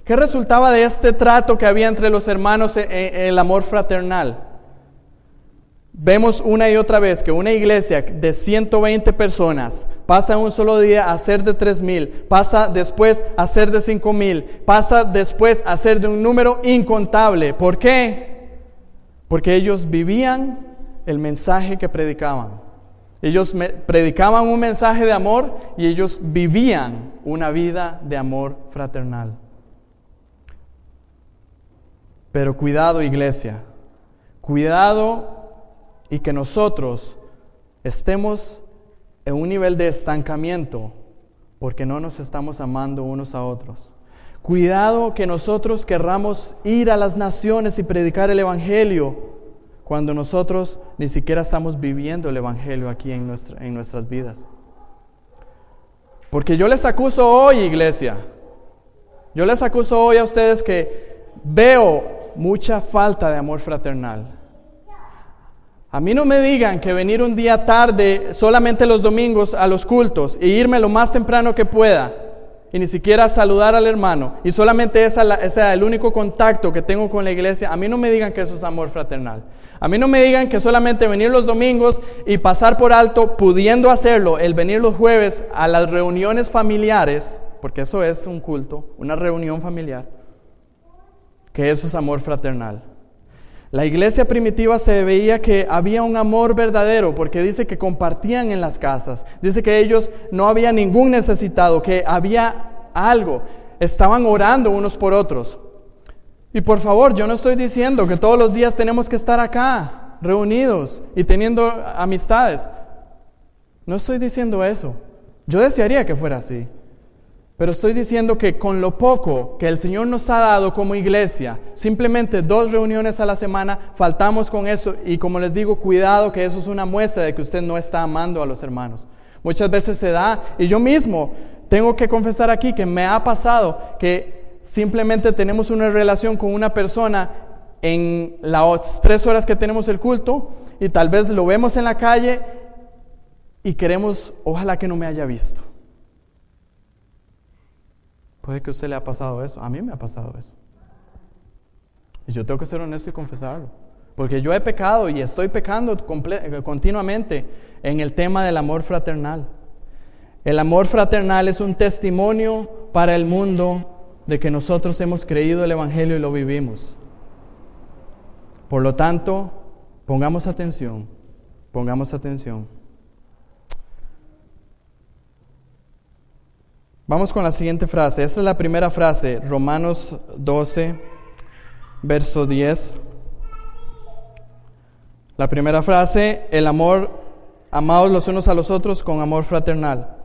¿Qué resultaba de este trato que había entre los hermanos en el amor fraternal? Vemos una y otra vez que una iglesia de 120 personas pasa un solo día a ser de 3,000, pasa después a ser de 5,000, pasa después a ser de un número incontable. ¿Por qué? Porque ellos vivían el mensaje que predicaban. Ellos predicaban un mensaje de amor y ellos vivían una vida de amor fraternal. Pero cuidado, iglesia, cuidado y que nosotros estemos en un nivel de estancamiento porque no nos estamos amando unos a otros. Cuidado que nosotros querramos ir a las naciones y predicar el Evangelio cuando nosotros ni siquiera estamos viviendo el Evangelio aquí en nuestras vidas. Porque yo les acuso hoy, iglesia, yo les acuso hoy a ustedes que veo mucha falta de amor fraternal. A mí no me digan que venir un día tarde, solamente los domingos, a los cultos, e irme lo más temprano que pueda, y ni siquiera saludar al hermano, y solamente ese es el único contacto que tengo con la iglesia, a mí no me digan que eso es amor fraternal. A mí no me digan que solamente venir los domingos y pasar por alto, pudiendo hacerlo, el venir los jueves a las reuniones familiares, porque eso es un culto, una reunión familiar, que eso es amor fraternal. La iglesia primitiva se veía que había un amor verdadero, porque dice que compartían en las casas, dice que ellos no había ningún necesitado, que había algo, estaban orando unos por otros. Y por favor, yo no estoy diciendo que todos los días tenemos que estar acá, reunidos y teniendo amistades. No estoy diciendo eso. Yo desearía que fuera así. Pero estoy diciendo que con lo poco que el Señor nos ha dado como iglesia, simplemente 2 reuniones a la semana, faltamos con eso. Y como les digo, cuidado, que eso es una muestra de que usted no está amando a los hermanos. Muchas veces se da, y yo mismo tengo que confesar aquí que me ha pasado que simplemente tenemos una relación con una persona en las 3 horas que tenemos el culto, y tal vez lo vemos en la calle y queremos, ojalá que no me haya visto. Puede que a usted le ha pasado eso, a mí me ha pasado eso. Y yo tengo que ser honesto y confesarlo, porque yo he pecado y estoy pecando continuamente en el tema del amor fraternal. El amor fraternal es un testimonio para el mundo de que nosotros hemos creído el Evangelio y lo vivimos. Por lo tanto, pongamos atención. Vamos con la siguiente frase. Esta es la primera frase, Romanos 12, verso 10. La primera frase, el amor, amados los unos a los otros con amor fraternal.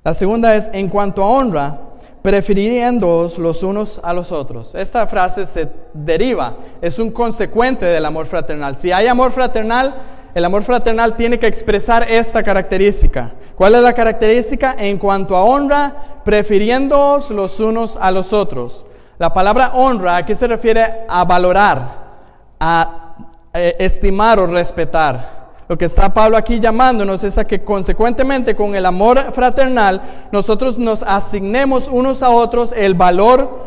La segunda es, en cuanto a honra, prefiriéndoos los unos a los otros. Esta frase se deriva, es un consecuente del amor fraternal. Si hay amor fraternal, el amor fraternal tiene que expresar esta característica. ¿Cuál es la característica? En cuanto a honra, prefiriéndoos los unos a los otros. La palabra honra aquí se refiere a valorar, a estimar o respetar. Lo que está Pablo aquí llamándonos es a que consecuentemente con el amor fraternal nosotros nos asignemos unos a otros el valor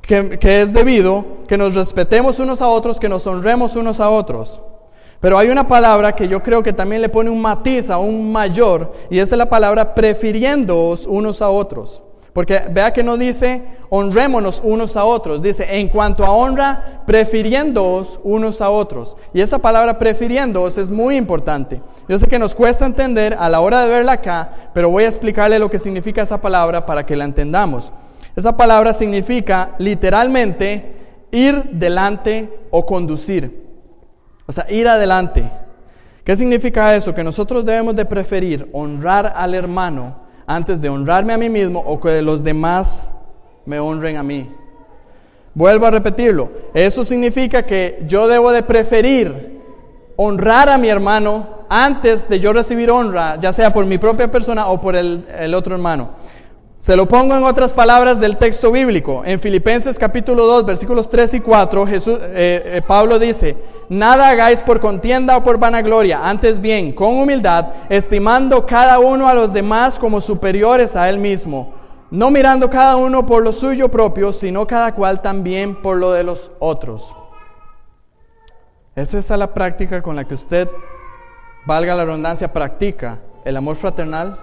que es debido, que nos respetemos unos a otros, que nos honremos unos a otros. Pero hay una palabra que yo creo que también le pone un matiz aún mayor, y esa es la palabra prefiriéndoos unos a otros. Porque vea que no dice honrémonos unos a otros, dice en cuanto a honra, prefiriéndoos unos a otros. Y esa palabra prefiriéndoos es muy importante. Yo sé que nos cuesta entender a la hora de verla acá, pero voy a explicarle lo que significa esa palabra para que la entendamos. Esa palabra significa literalmente ir delante o conducir. O sea, ir adelante. ¿Qué significa eso? Que nosotros debemos de preferir honrar al hermano antes de honrarme a mí mismo o que los demás me honren a mí. Vuelvo a repetirlo. Eso significa que yo debo de preferir honrar a mi hermano antes de yo recibir honra, ya sea por mi propia persona o por el otro hermano. Se lo pongo en otras palabras del texto bíblico. En Filipenses capítulo 2, versículos 3 y 4, Pablo dice, nada hagáis por contienda o por vanagloria, antes bien, con humildad, estimando cada uno a los demás como superiores a él mismo, no mirando cada uno por lo suyo propio, sino cada cual también por lo de los otros. ¿Es esa la práctica con la que usted, valga la redundancia, practica el amor fraternal?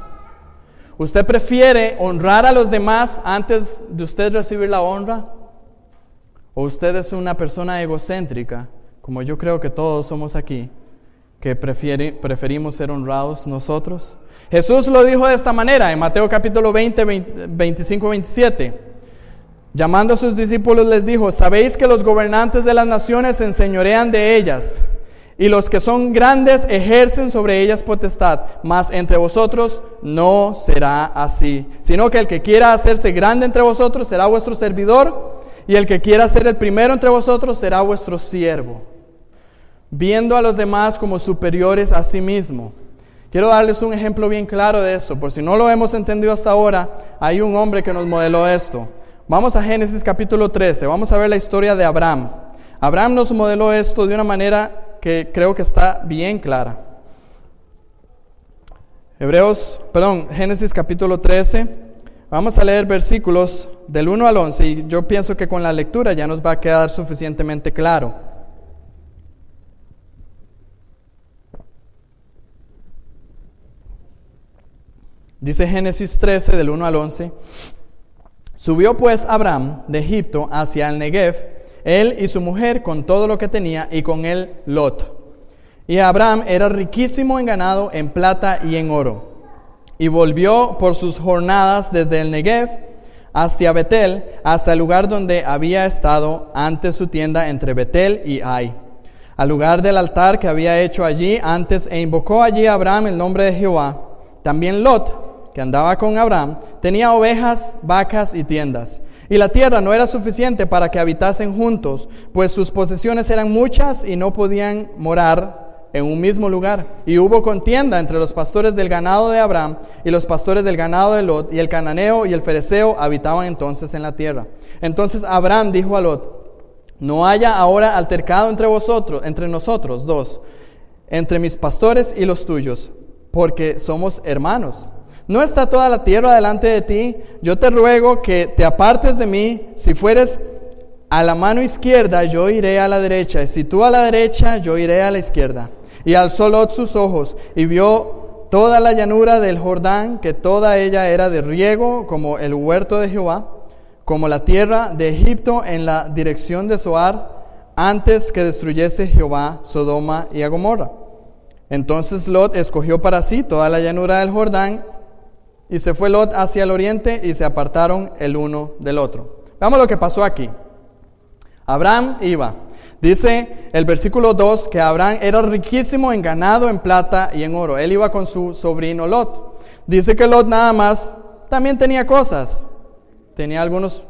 ¿Usted prefiere honrar a los demás antes de usted recibir la honra? ¿O usted es una persona egocéntrica, como yo creo que todos somos aquí, que preferimos ser honrados nosotros? Jesús lo dijo de esta manera en Mateo capítulo 20, 25, 27. Llamando a sus discípulos les dijo, sabéis que los gobernantes de las naciones se enseñorean de ellas, y los que son grandes ejercen sobre ellas potestad, mas entre vosotros no será así, sino que el que quiera hacerse grande entre vosotros será vuestro servidor, y el que quiera ser el primero entre vosotros será vuestro siervo, viendo a los demás como superiores a sí mismo. Quiero darles un ejemplo bien claro de esto, por si no lo hemos entendido hasta ahora, hay un hombre que nos modeló esto. Vamos a Génesis capítulo 13, vamos a ver la historia de Abraham. Abraham nos modeló esto de una manera que creo que está bien clara. Génesis capítulo 13, Vamos a leer versículos del 1 al 11 y yo pienso que con la lectura ya nos va a quedar suficientemente claro. Dice Génesis 13 del 1 al 11. Subió pues Abraham de Egipto hacia el Negev, él y su mujer con todo lo que tenía, y con él Lot. Y Abraham era riquísimo en ganado, en plata y en oro. Y volvió por sus jornadas desde el Negev hacia Betel, hasta el lugar donde había estado antes su tienda entre Betel y Ai, al lugar del altar que había hecho allí antes, e invocó allí a Abraham el nombre de Jehová. También Lot, que andaba con Abraham, tenía ovejas, vacas y tiendas. Y la tierra no era suficiente para que habitasen juntos, pues sus posesiones eran muchas y no podían morar en un mismo lugar. Y hubo contienda entre los pastores del ganado de Abraham y los pastores del ganado de Lot, y el cananeo y el fereceo habitaban entonces en la tierra. Entonces Abraham dijo a Lot: no haya ahora altercado entre nosotros dos, entre mis pastores y los tuyos, porque somos hermanos. ¿No está toda la tierra delante de ti? Yo te ruego que te apartes de mí. Si fueres a la mano izquierda, yo iré a la derecha. Y si tú a la derecha, yo iré a la izquierda. Y alzó Lot sus ojos y vio toda la llanura del Jordán, que toda ella era de riego, como el huerto de Jehová, como la tierra de Egipto en la dirección de Zoar, antes que destruyese Jehová Sodoma y a Gomorra. Entonces Lot escogió para sí toda la llanura del Jordán, y se fue Lot hacia el oriente, y se apartaron el uno del otro. Veamos lo que pasó aquí. Abraham iba. Dice el versículo 2 que Abraham era riquísimo en ganado, en plata y en oro. Él iba con su sobrino Lot. Dice que Lot nada más también tenía cosas. Tenía algunas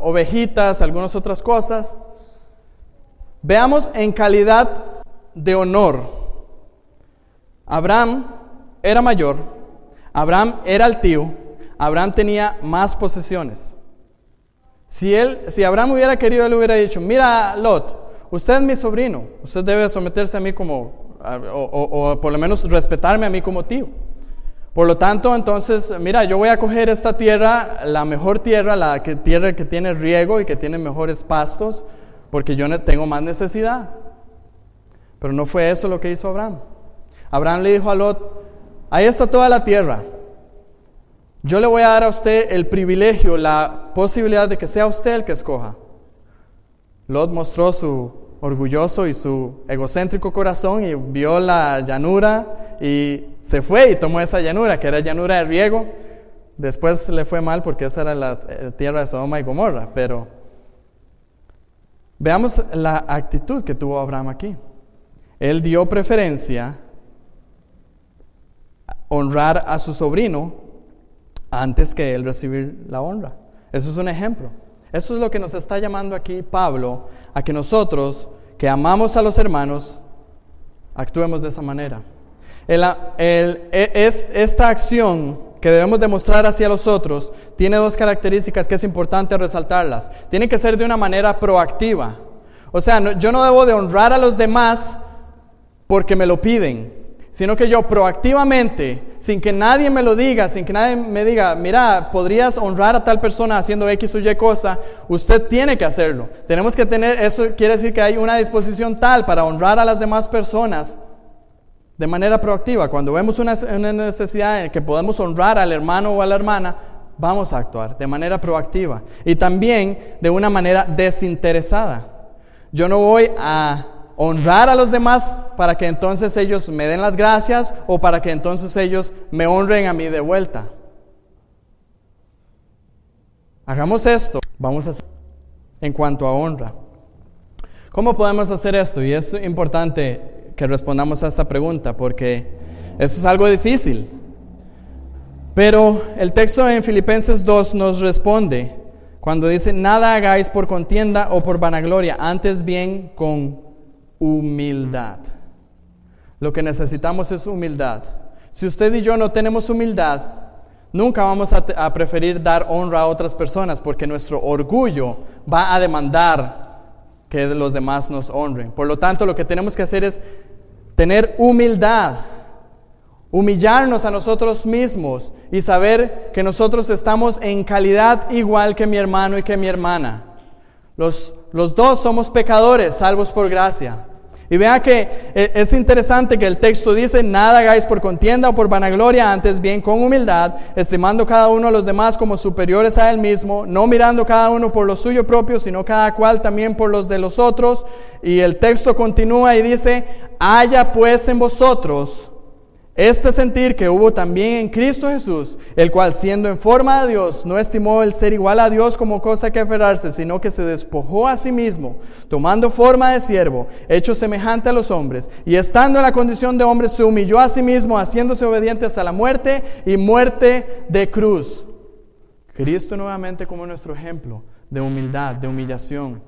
ovejitas, algunas otras cosas. Veamos en calidad de honor. Abraham era mayor. Abraham era el tío. Abraham tenía más posesiones. Si Abraham hubiera querido, él hubiera dicho: mira, Lot, usted es mi sobrino, usted debe someterse a mí o por lo menos respetarme a mí como tío. Por lo tanto, entonces, mira, yo voy a coger esta tierra, la mejor tierra, tierra que tiene riego y que tiene mejores pastos, porque yo tengo más necesidad. Pero no fue eso lo que hizo Abraham. Abraham le dijo a Lot: ahí está toda la tierra. Yo le voy a dar a usted el privilegio, la posibilidad de que sea usted el que escoja. Lot mostró su orgulloso y su egocéntrico corazón y vio la llanura y se fue y tomó esa llanura, que era llanura de riego. Después le fue mal porque esa era la tierra de Sodoma y Gomorra. Pero veamos la actitud que tuvo Abraham aquí. Él dio preferencia a honrar a su sobrino antes que él recibir la honra. Eso es un ejemplo. Eso es lo que nos está llamando aquí Pablo, a que nosotros, que amamos a los hermanos, actuemos de esa manera. Esta acción que debemos demostrar hacia los otros tiene dos características que es importante resaltarlas. Tiene que ser de una manera proactiva. O sea, yo no debo de honrar a los demás porque me lo piden, sino que yo proactivamente, sin que nadie me lo diga, sin que nadie me diga: mira, podrías honrar a tal persona haciendo X o Y cosa, usted tiene que hacerlo. Tenemos que tener, eso quiere decir que hay una disposición tal para honrar a las demás personas de manera proactiva. Cuando vemos una necesidad en que podemos honrar al hermano o a la hermana, vamos a actuar de manera proactiva y también de una manera desinteresada. Yo no voy a honrar a los demás para que entonces ellos me den las gracias o para que entonces ellos me honren a mí de vuelta. Hagamos esto, vamos a hacer en cuanto a honra. ¿Cómo podemos hacer esto? Y es importante que respondamos a esta pregunta porque eso es algo difícil. Pero el texto en Filipenses 2 nos responde cuando dice: nada hagáis por contienda o por vanagloria, antes bien con humildad. Lo que necesitamos es humildad. Si usted y yo no tenemos humildad, nunca vamos a preferir dar honra a otras personas porque nuestro orgullo va a demandar que los demás nos honren. Por lo tanto, lo que tenemos que hacer es tener humildad. humillarnos a nosotros mismos y saber que nosotros estamos en calidad igual que mi hermano y que mi hermana. Los dos somos pecadores, salvos por gracia. Y vea que es interesante que el texto dice: nada hagáis por contienda o por vanagloria, antes bien con humildad, estimando cada uno a los demás como superiores a él mismo, no mirando cada uno por lo suyo propio, sino cada cual también por los de los otros. Y el texto continúa y dice: haya pues en vosotros este sentir que hubo también en Cristo Jesús, el cual, siendo en forma de Dios, no estimó el ser igual a Dios como cosa que aferrarse, sino que se despojó a sí mismo, tomando forma de siervo, hecho semejante a los hombres, y estando en la condición de hombre, se humilló a sí mismo, haciéndose obediente hasta la muerte y muerte de cruz. Cristo nuevamente como nuestro ejemplo de humildad, de humillación.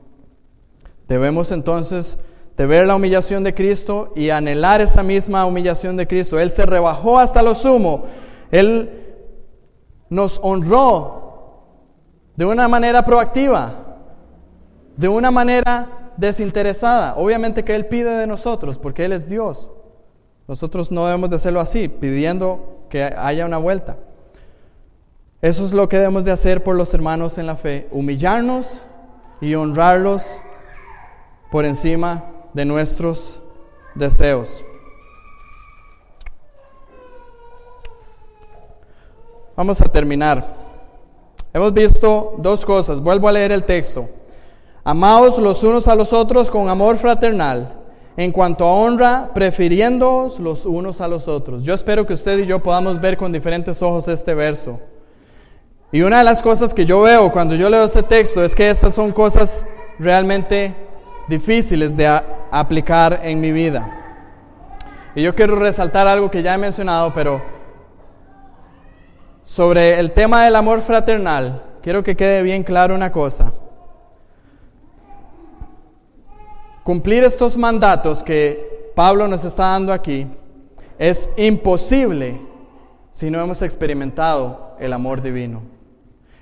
Debemos entonces de ver la humillación de Cristo y anhelar esa misma humillación de Cristo. Él se rebajó hasta lo sumo. Él nos honró de una manera proactiva, de una manera desinteresada. Obviamente que Él pide de nosotros, porque Él es Dios. Nosotros no debemos de hacerlo así, pidiendo que haya una vuelta. Eso es lo que debemos de hacer por los hermanos en la fe: humillarnos y honrarlos por encima de nuestros deseos. Vamos a terminar. Hemos visto dos cosas. Vuelvo a leer el texto. Amaos los unos a los otros con amor fraternal. En cuanto a honra, prefiriéndoos los unos a los otros. Yo espero que usted y yo podamos ver con diferentes ojos este verso. Y una de las cosas que yo veo cuando yo leo este texto es que estas son cosas realmente difíciles de aplicar en mi vida. Y yo quiero resaltar algo que ya he mencionado, pero sobre el tema del amor fraternal, quiero que quede bien claro una cosa. Cumplir estos mandatos que Pablo nos está dando aquí es imposible si no hemos experimentado el amor divino.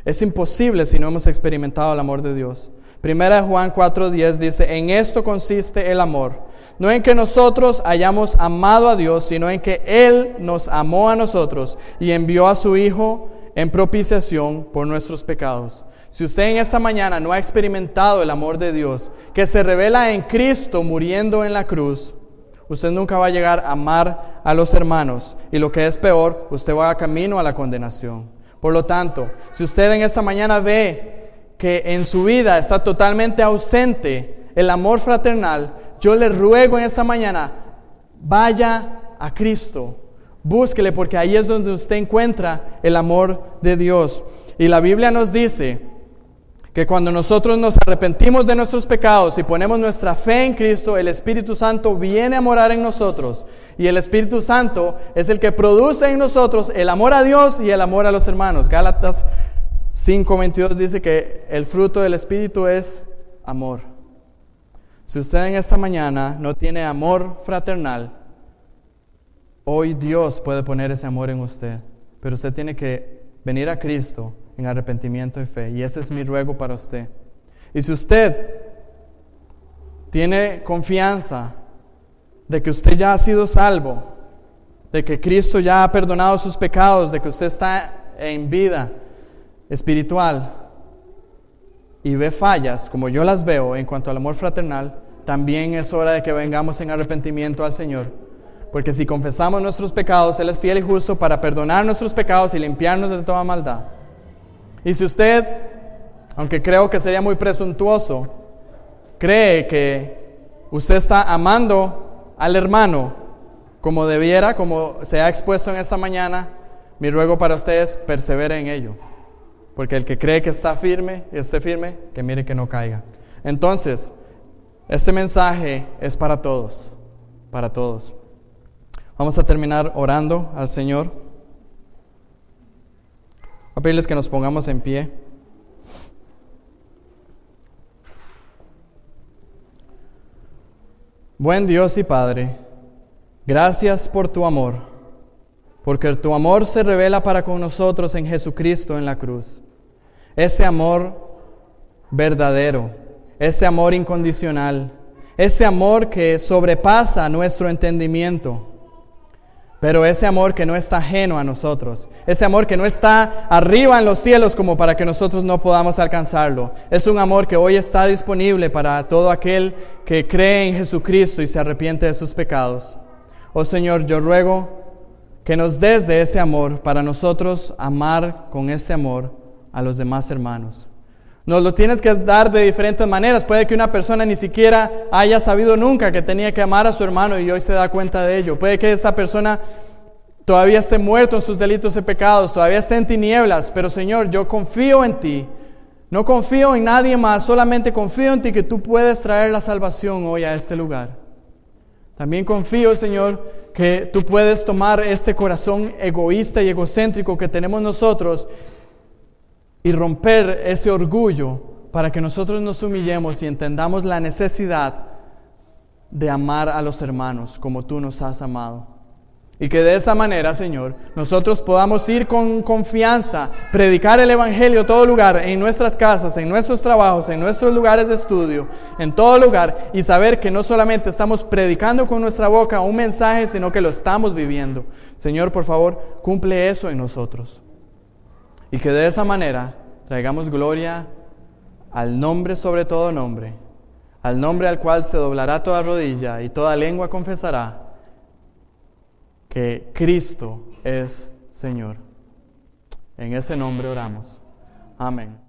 Es imposible si no hemos experimentado el amor de Dios. Primera de Juan 4:10 dice: en esto consiste el amor, no en que nosotros hayamos amado a Dios, sino en que Él nos amó a nosotros y envió a su Hijo en propiciación por nuestros pecados. Si usted en esta mañana no ha experimentado el amor de Dios, que se revela en Cristo muriendo en la cruz, usted nunca va a llegar a amar a los hermanos. Y lo que es peor, usted va camino a la condenación. Por lo tanto, si usted en esta mañana ve que en su vida está totalmente ausente el amor fraternal, yo le ruego en esta mañana: vaya a Cristo, búsquele, porque ahí es donde usted encuentra el amor de Dios. Y la Biblia nos dice que cuando nosotros nos arrepentimos de nuestros pecados y ponemos nuestra fe en Cristo, el Espíritu Santo viene a morar en nosotros. Y el Espíritu Santo es el que produce en nosotros el amor a Dios y el amor a los hermanos. Gálatas 5:22 dice que el fruto del Espíritu es amor. Si usted en esta mañana no tiene amor fraternal, hoy Dios puede poner ese amor en usted. Pero usted tiene que venir a Cristo en arrepentimiento y fe. Y ese es mi ruego para usted. Y si usted tiene confianza de que usted ya ha sido salvo, de que Cristo ya ha perdonado sus pecados, de que usted está en vida espiritual y ve fallas como yo las veo en cuanto al amor fraternal, también es hora de que vengamos en arrepentimiento al Señor. Porque si confesamos nuestros pecados, Él es fiel y justo para perdonar nuestros pecados y limpiarnos de toda maldad. Y si usted, aunque creo que sería muy presuntuoso, cree que usted está amando al hermano como debiera, como se ha expuesto en esta mañana, mi ruego para ustedes: persevere en ello. Porque el que cree que está firme y esté firme, que mire que no caiga. Entonces, este mensaje es para todos, para todos. Vamos a terminar orando al Señor. Voy a pedirles que nos pongamos en pie. Buen Dios y Padre, gracias por tu amor, porque tu amor se revela para con nosotros en Jesucristo en la cruz. Ese amor verdadero, ese amor incondicional, ese amor que sobrepasa nuestro entendimiento. Pero ese amor que no está ajeno a nosotros, ese amor que no está arriba en los cielos como para que nosotros no podamos alcanzarlo, es un amor que hoy está disponible para todo aquel que cree en Jesucristo y se arrepiente de sus pecados. Oh Señor, yo ruego que nos des de ese amor para nosotros amar con ese amor a los demás hermanos. Nos lo tienes que dar de diferentes maneras. Puede que una persona ni siquiera haya sabido nunca que tenía que amar a su hermano y hoy se da cuenta de ello. Puede que esa persona todavía esté muerto en sus delitos y pecados, todavía esté en tinieblas, pero Señor, yo confío en ti. No confío en nadie más, solamente confío en ti que tú puedes traer la salvación hoy a este lugar. También confío, Señor, que tú puedes tomar este corazón egoísta y egocéntrico que tenemos nosotros y romper ese orgullo para que nosotros nos humillemos y entendamos la necesidad de amar a los hermanos como tú nos has amado. Y que de esa manera, Señor, nosotros podamos ir con confianza, predicar el Evangelio en todo lugar, en nuestras casas, en nuestros trabajos, en nuestros lugares de estudio, en todo lugar, y saber que no solamente estamos predicando con nuestra boca un mensaje, sino que lo estamos viviendo. Señor, por favor, cumple eso en nosotros. Y que de esa manera traigamos gloria al nombre sobre todo nombre, al nombre al cual se doblará toda rodilla y toda lengua confesará que Cristo es Señor. En ese nombre oramos. Amén.